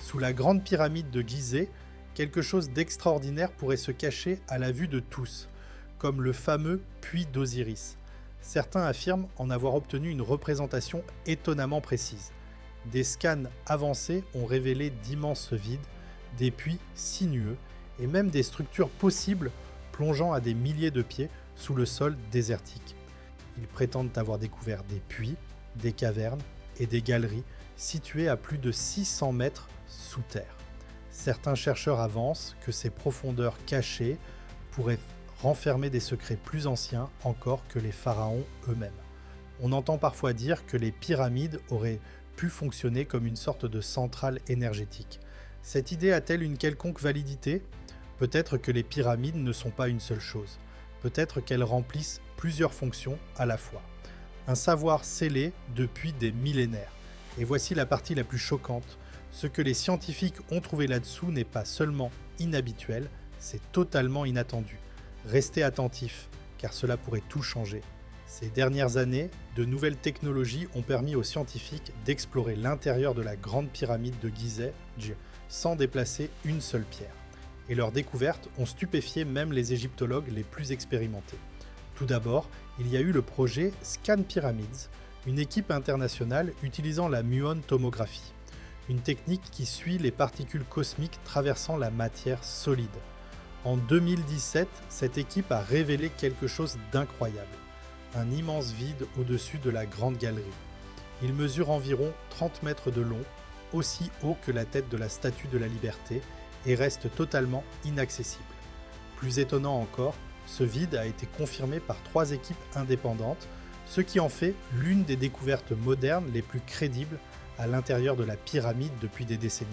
Sous la grande pyramide de Gizeh, quelque chose d'extraordinaire pourrait se cacher à la vue de tous, comme le fameux puits d'Osiris. Certains affirment en avoir obtenu une représentation étonnamment précise. Des scans avancés ont révélé d'immenses vides, des puits sinueux et même des structures possibles plongeant à des milliers de pieds sous le sol désertique. Ils prétendent avoir découvert des puits, des cavernes et des galeries situées à plus de 600 mètres sous terre. Certains chercheurs avancent que ces profondeurs cachées pourraient renfermer des secrets plus anciens encore que les pharaons eux-mêmes. On entend parfois dire que les pyramides auraient pu fonctionner comme une sorte de centrale énergétique. Cette idée a-t-elle une quelconque validité ? Peut-être que les pyramides ne sont pas une seule chose. Peut-être qu'elles remplissent plusieurs fonctions à la fois. Un savoir scellé depuis des millénaires. Et voici la partie la plus choquante. Ce que les scientifiques ont trouvé là-dessous n'est pas seulement inhabituel, c'est totalement inattendu. Restez attentifs, car cela pourrait tout changer. Ces dernières années, de nouvelles technologies ont permis aux scientifiques d'explorer l'intérieur de la grande pyramide de Gizeh sans déplacer une seule pierre. Et leurs découvertes ont stupéfié même les égyptologues les plus expérimentés. Tout d'abord, il y a eu le projet Scan Pyramids, une équipe internationale utilisant la muontomographie, une technique qui suit les particules cosmiques traversant la matière solide. En 2017, cette équipe a révélé quelque chose d'incroyable, un immense vide au-dessus de la Grande Galerie. Il mesure environ 30 mètres de long, aussi haut que la tête de la Statue de la Liberté, et reste totalement inaccessible. Plus étonnant encore, ce vide a été confirmé par 3 équipes indépendantes, ce qui en fait l'une des découvertes modernes les plus crédibles à l'intérieur de la pyramide depuis des décennies.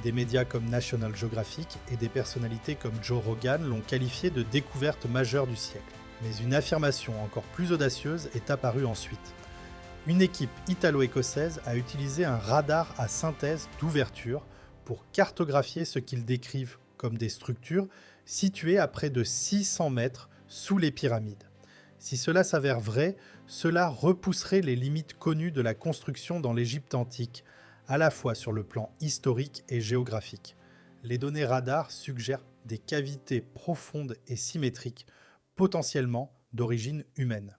Des médias comme National Geographic et des personnalités comme Joe Rogan l'ont qualifié de découverte majeure du siècle. Mais une affirmation encore plus audacieuse est apparue ensuite. Une équipe italo-écossaise a utilisé un radar à synthèse d'ouverture pour cartographier ce qu'ils décrivent comme des structures situées à près de 600 mètres sous les pyramides. Si cela s'avère vrai, cela repousserait les limites connues de la construction dans l'Égypte antique, à la fois sur le plan historique et géographique. Les données radar suggèrent des cavités profondes et symétriques, potentiellement d'origine humaine.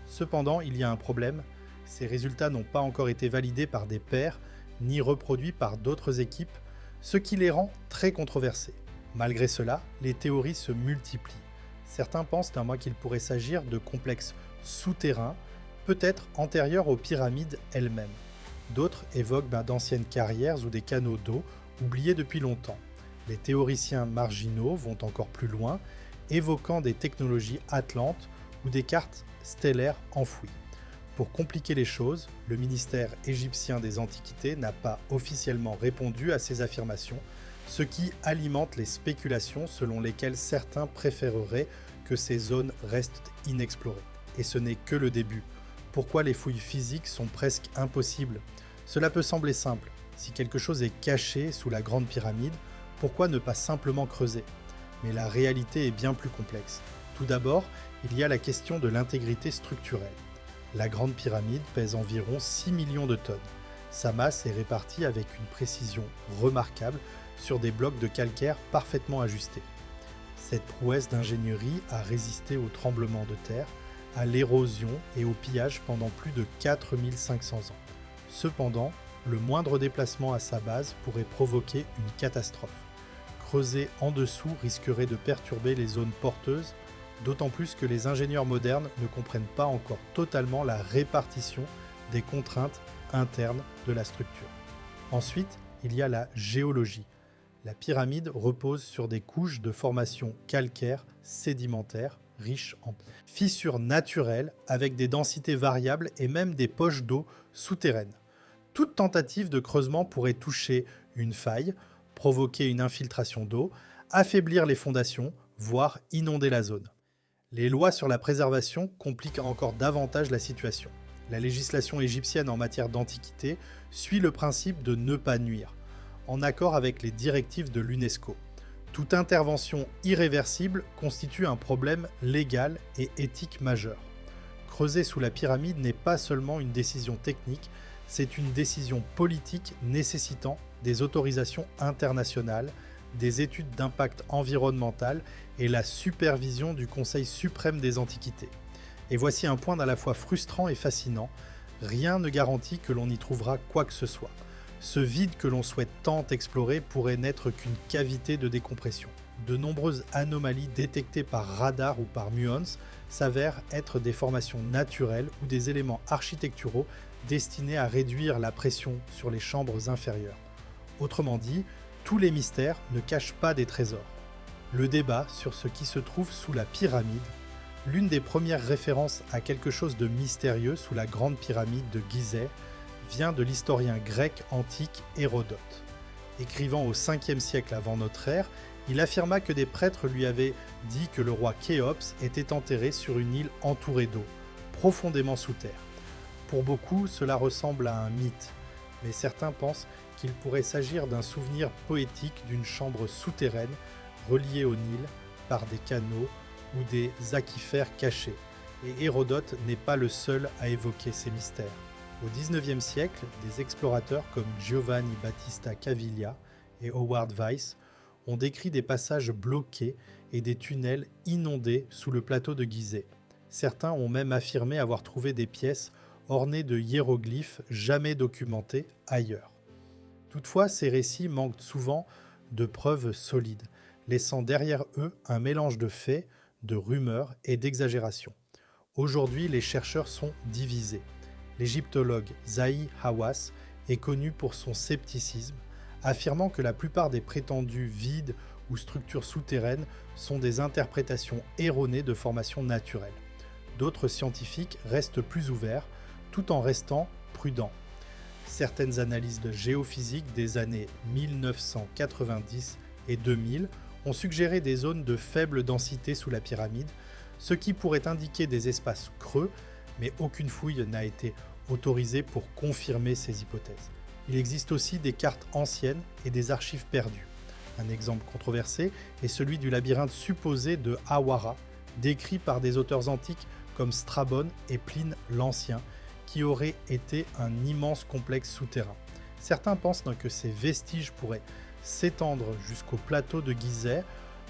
Cependant, il y a un problème, ces résultats n'ont pas encore été validés par des pairs, ni reproduits par d'autres équipes, ce qui les rend très controversés. Malgré cela, les théories se multiplient. Certains pensent qu'il pourrait s'agir de complexes souterrains, peut-être antérieurs aux pyramides elles-mêmes. D'autres évoquent d'anciennes carrières ou des canaux d'eau oubliés depuis longtemps. Les théoriciens marginaux vont encore plus loin, évoquant des technologies atlantes ou des cartes stellaires enfouies. Pour compliquer les choses, le ministère égyptien des Antiquités n'a pas officiellement répondu à ces affirmations, ce qui alimente les spéculations selon lesquelles certains préféreraient que ces zones restent inexplorées. Et ce n'est que le début. Pourquoi les fouilles physiques sont presque impossibles ? Cela peut sembler simple. Si quelque chose est caché sous la grande pyramide, pourquoi ne pas simplement creuser ? Mais la réalité est bien plus complexe. Tout d'abord, il y a la question de l'intégrité structurelle. La grande pyramide pèse environ 6 millions de tonnes. Sa masse est répartie avec une précision remarquable sur des blocs de calcaire parfaitement ajustés. Cette prouesse d'ingénierie a résisté aux tremblements de terre, à l'érosion et au pillage pendant plus de 4500 ans. Cependant, le moindre déplacement à sa base pourrait provoquer une catastrophe. Creuser en dessous risquerait de perturber les zones porteuses, d'autant plus que les ingénieurs modernes ne comprennent pas encore totalement la répartition des contraintes internes de la structure. Ensuite, il y a la géologie. La pyramide repose sur des couches de formation calcaire sédimentaire riches en fissures naturelles avec des densités variables et même des poches d'eau souterraines. Toute tentative de creusement pourrait toucher une faille, provoquer une infiltration d'eau, affaiblir les fondations, voire inonder la zone. Les lois sur la préservation compliquent encore davantage la situation. La législation égyptienne en matière d'antiquité suit le principe de ne pas nuire, en accord avec les directives de l'UNESCO. Toute intervention irréversible constitue un problème légal et éthique majeur. Creuser sous la pyramide n'est pas seulement une décision technique, c'est une décision politique nécessitant des autorisations internationales, des études d'impact environnemental et la supervision du Conseil suprême des Antiquités. Et voici un point à la fois frustrant et fascinant, rien ne garantit que l'on y trouvera quoi que ce soit. Ce vide que l'on souhaite tant explorer pourrait n'être qu'une cavité de décompression. De nombreuses anomalies détectées par radar ou par muons s'avèrent être des formations naturelles ou des éléments architecturaux destinés à réduire la pression sur les chambres inférieures. Autrement dit, tous les mystères ne cachent pas des trésors. Le débat sur ce qui se trouve sous la pyramide, l'une des premières références à quelque chose de mystérieux sous la grande pyramide de Gizeh, vient de l'historien grec antique Hérodote. Écrivant au 5e siècle avant notre ère, il affirma que des prêtres lui avaient dit que le roi Khéops était enterré sur une île entourée d'eau, profondément sous terre. Pour beaucoup, cela ressemble à un mythe, mais certains pensent qu'il pourrait s'agir d'un souvenir poétique d'une chambre souterraine reliée au Nil par des canaux ou des aquifères cachés. Et Hérodote n'est pas le seul à évoquer ces mystères. Au XIXe siècle, des explorateurs comme Giovanni Battista Caviglia et Howard Weiss ont décrit des passages bloqués et des tunnels inondés sous le plateau de Gizeh. Certains ont même affirmé avoir trouvé des pièces ornées de hiéroglyphes jamais documentés ailleurs. Toutefois, ces récits manquent souvent de preuves solides, laissant derrière eux un mélange de faits, de rumeurs et d'exagérations. Aujourd'hui, les chercheurs sont divisés. L'égyptologue Zahi Hawass est connu pour son scepticisme, affirmant que la plupart des prétendus vides ou structures souterraines sont des interprétations erronées de formations naturelles. D'autres scientifiques restent plus ouverts, tout en restant prudents. Certaines analyses de géophysique des années 1990 et 2000 ont suggéré des zones de faible densité sous la pyramide, ce qui pourrait indiquer des espaces creux, mais aucune fouille n'a été autorisée pour confirmer ces hypothèses. Il existe aussi des cartes anciennes et des archives perdues. Un exemple controversé est celui du labyrinthe supposé de Hawara, décrit par des auteurs antiques comme Strabone et Pline l'Ancien, qui aurait été un immense complexe souterrain. Certains pensent que ces vestiges pourraient s'étendre jusqu'au plateau de Gizeh,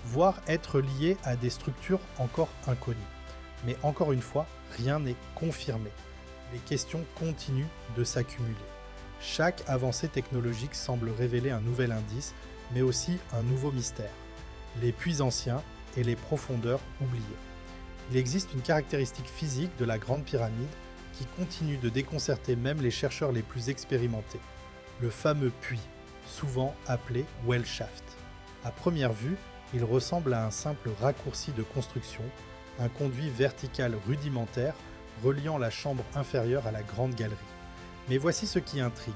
voire être liés à des structures encore inconnues. Mais encore une fois, rien n'est confirmé. Les questions continuent de s'accumuler. Chaque avancée technologique semble révéler un nouvel indice, mais aussi un nouveau mystère. Les puits anciens et les profondeurs oubliées. Il existe une caractéristique physique de la Grande Pyramide qui continue de déconcerter même les chercheurs les plus expérimentés. Le fameux puits, souvent appelé well shaft. À première vue, il ressemble à un simple raccourci de construction, un conduit vertical rudimentaire reliant la chambre inférieure à la grande galerie. Mais voici ce qui intrigue.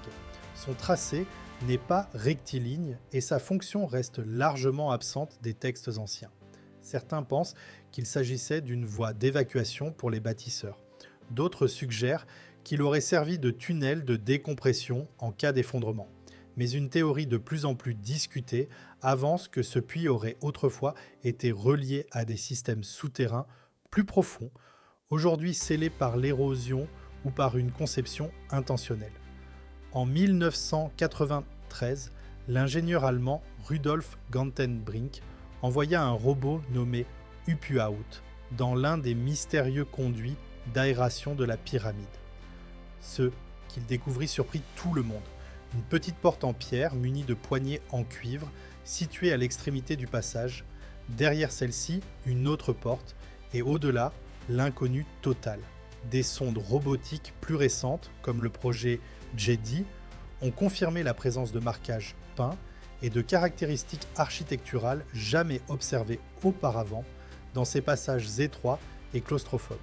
Son tracé n'est pas rectiligne et sa fonction reste largement absente des textes anciens. Certains pensent qu'il s'agissait d'une voie d'évacuation pour les bâtisseurs. D'autres suggèrent qu'il aurait servi de tunnel de décompression en cas d'effondrement. Mais une théorie de plus en plus discutée avance que ce puits aurait autrefois été relié à des systèmes souterrains plus profonds, aujourd'hui scellés par l'érosion ou par une conception intentionnelle. En 1993, l'ingénieur allemand Rudolf Gantenbrink envoya un robot nommé Upuaut dans l'un des mystérieux conduits d'aération de la pyramide. Ce qu'il découvrit surprit tout le monde. Une petite porte en pierre munie de poignées en cuivre située à l'extrémité du passage. Derrière celle-ci, une autre porte et au-delà, l'inconnu total. Des sondes robotiques plus récentes, comme le projet JEDI, ont confirmé la présence de marquages peints et de caractéristiques architecturales jamais observées auparavant dans ces passages étroits et claustrophobes.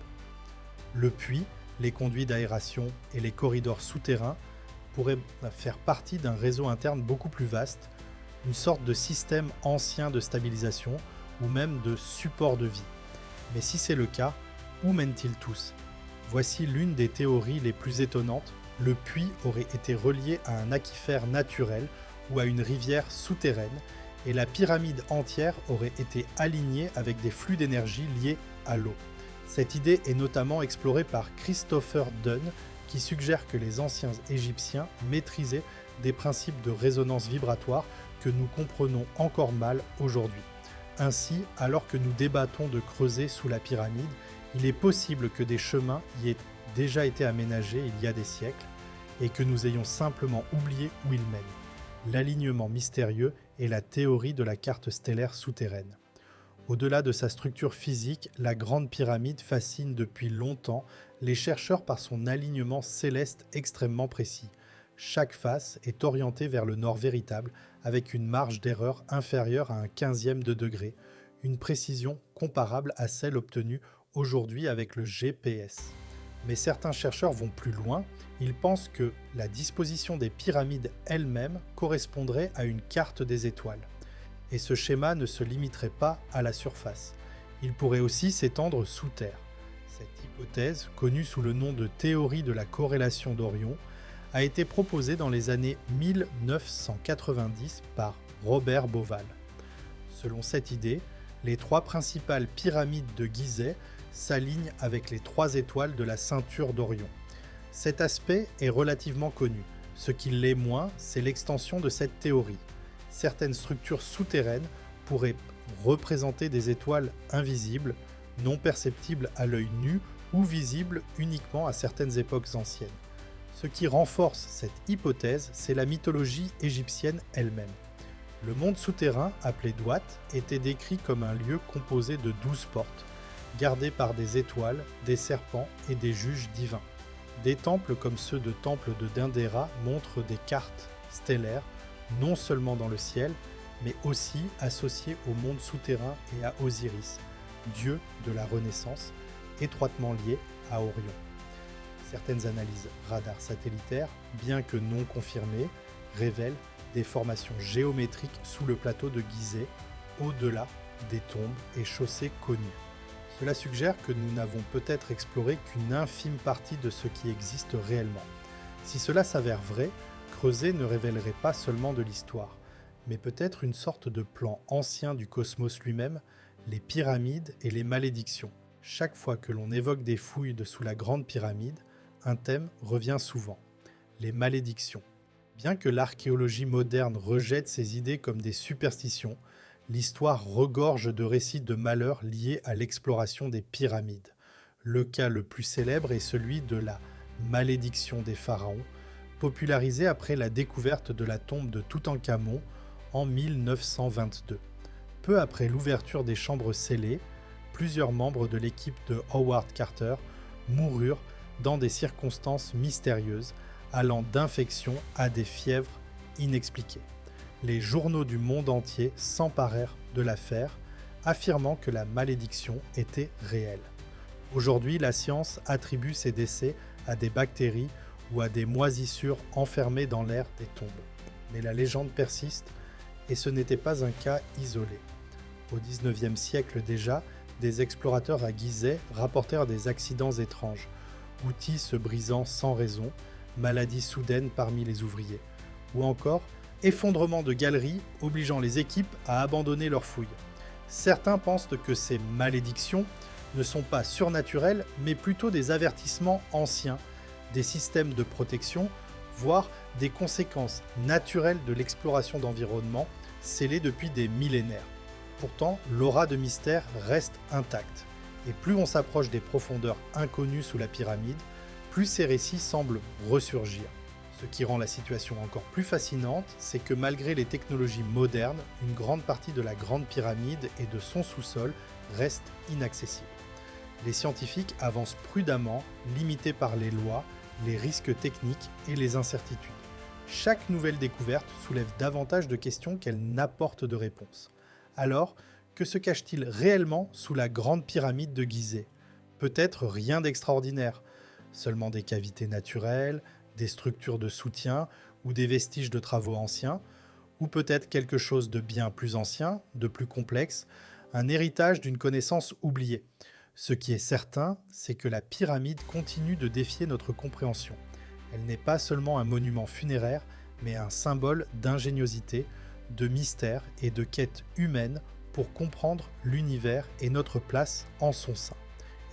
Le puits, les conduits d'aération et les corridors souterrains pourraient faire partie d'un réseau interne beaucoup plus vaste, une sorte de système ancien de stabilisation ou même de support de vie. Mais si c'est le cas, où mènent-ils tous ? Voici l'une des théories les plus étonnantes. Le puits aurait été relié à un aquifère naturel ou à une rivière souterraine et la pyramide entière aurait été alignée avec des flux d'énergie liés à l'eau. Cette idée est notamment explorée par Christopher Dunn qui suggère que les anciens Égyptiens maîtrisaient des principes de résonance vibratoire que nous comprenons encore mal aujourd'hui. Ainsi, alors que nous débattons de creuser sous la pyramide, il est possible que des chemins y aient déjà été aménagés il y a des siècles et que nous ayons simplement oublié où ils mènent. L'alignement mystérieux est la théorie de la carte stellaire souterraine. Au-delà de sa structure physique, la Grande Pyramide fascine depuis longtemps les chercheurs par son alignement céleste extrêmement précis. Chaque face est orientée vers le nord véritable avec une marge d'erreur inférieure à un 1/15 de degré, une précision comparable à celle obtenue aujourd'hui avec le GPS. Mais certains chercheurs vont plus loin, ils pensent que la disposition des pyramides elles-mêmes correspondrait à une carte des étoiles. Et ce schéma ne se limiterait pas à la surface, il pourrait aussi s'étendre sous terre. Cette hypothèse, connue sous le nom de théorie de la corrélation d'Orion, a été proposée dans les années 1990 par Robert Bauval. Selon cette idée, les 3 principales pyramides de Gizeh s'alignent avec les 3 étoiles de la ceinture d'Orion. Cet aspect est relativement connu. Ce qui l'est moins, c'est l'extension de cette théorie. Certaines structures souterraines pourraient représenter des étoiles invisibles, non perceptibles à l'œil nu ou visibles uniquement à certaines époques anciennes. Ce qui renforce cette hypothèse, c'est la mythologie égyptienne elle-même. Le monde souterrain, appelé Douat, était décrit comme un lieu composé de 12 portes, gardées par des étoiles, des serpents et des juges divins. Des temples comme ceux de temple de Dendera montrent des cartes stellaires, non seulement dans le ciel, mais aussi associées au monde souterrain et à Osiris, dieu de la Renaissance, étroitement lié à Orion. Certaines analyses radars satellitaires, bien que non confirmées, révèlent des formations géométriques sous le plateau de Gizeh, au-delà des tombes et chaussées connues. Cela suggère que nous n'avons peut-être exploré qu'une infime partie de ce qui existe réellement. Si cela s'avère vrai, creuser ne révélerait pas seulement de l'histoire, mais peut-être une sorte de plan ancien du cosmos lui-même, les pyramides et les malédictions. Chaque fois que l'on évoque des fouilles dessous la Grande Pyramide, un thème revient souvent, les malédictions. Bien que l'archéologie moderne rejette ces idées comme des superstitions, l'histoire regorge de récits de malheurs liés à l'exploration des pyramides. Le cas le plus célèbre est celui de la malédiction des pharaons, popularisée après la découverte de la tombe de Toutankhamon en 1922. Peu après l'ouverture des chambres scellées, plusieurs membres de l'équipe de Howard Carter moururent dans des circonstances mystérieuses, allant d'infections à des fièvres inexpliquées. Les journaux du monde entier s'emparèrent de l'affaire, affirmant que la malédiction était réelle. Aujourd'hui, la science attribue ces décès à des bactéries ou à des moisissures enfermées dans l'air des tombes. Mais la légende persiste et ce n'était pas un cas isolé. Au XIXe siècle déjà, des explorateurs à Gizeh rapportèrent des accidents étranges, outils se brisant sans raison, maladies soudaines parmi les ouvriers, ou encore effondrement de galeries obligeant les équipes à abandonner leurs fouilles. Certains pensent que ces malédictions ne sont pas surnaturelles, mais plutôt des avertissements anciens, des systèmes de protection, voire des conséquences naturelles de l'exploration d'environnements scellés depuis des millénaires. Pourtant, l'aura de mystère reste intacte, et plus on s'approche des profondeurs inconnues sous la pyramide, plus ces récits semblent ressurgir. Ce qui rend la situation encore plus fascinante, c'est que malgré les technologies modernes, une grande partie de la Grande Pyramide et de son sous-sol reste inaccessible. Les scientifiques avancent prudemment, limités par les lois, les risques techniques et les incertitudes. Chaque nouvelle découverte soulève davantage de questions qu'elle n'apporte de réponses. Alors, que se cache-t-il réellement sous la Grande Pyramide de Gizeh ? Peut-être rien d'extraordinaire, seulement des cavités naturelles, des structures de soutien ou des vestiges de travaux anciens, ou peut-être quelque chose de bien plus ancien, de plus complexe, un héritage d'une connaissance oubliée. Ce qui est certain, c'est que la pyramide continue de défier notre compréhension. Elle n'est pas seulement un monument funéraire, mais un symbole d'ingéniosité, de mystère et de quête humaine pour comprendre l'univers et notre place en son sein.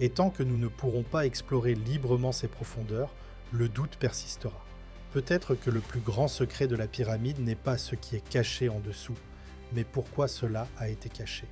Et tant que nous ne pourrons pas explorer librement ses profondeurs, le doute persistera. Peut-être que le plus grand secret de la pyramide n'est pas ce qui est caché en dessous, mais pourquoi cela a été caché.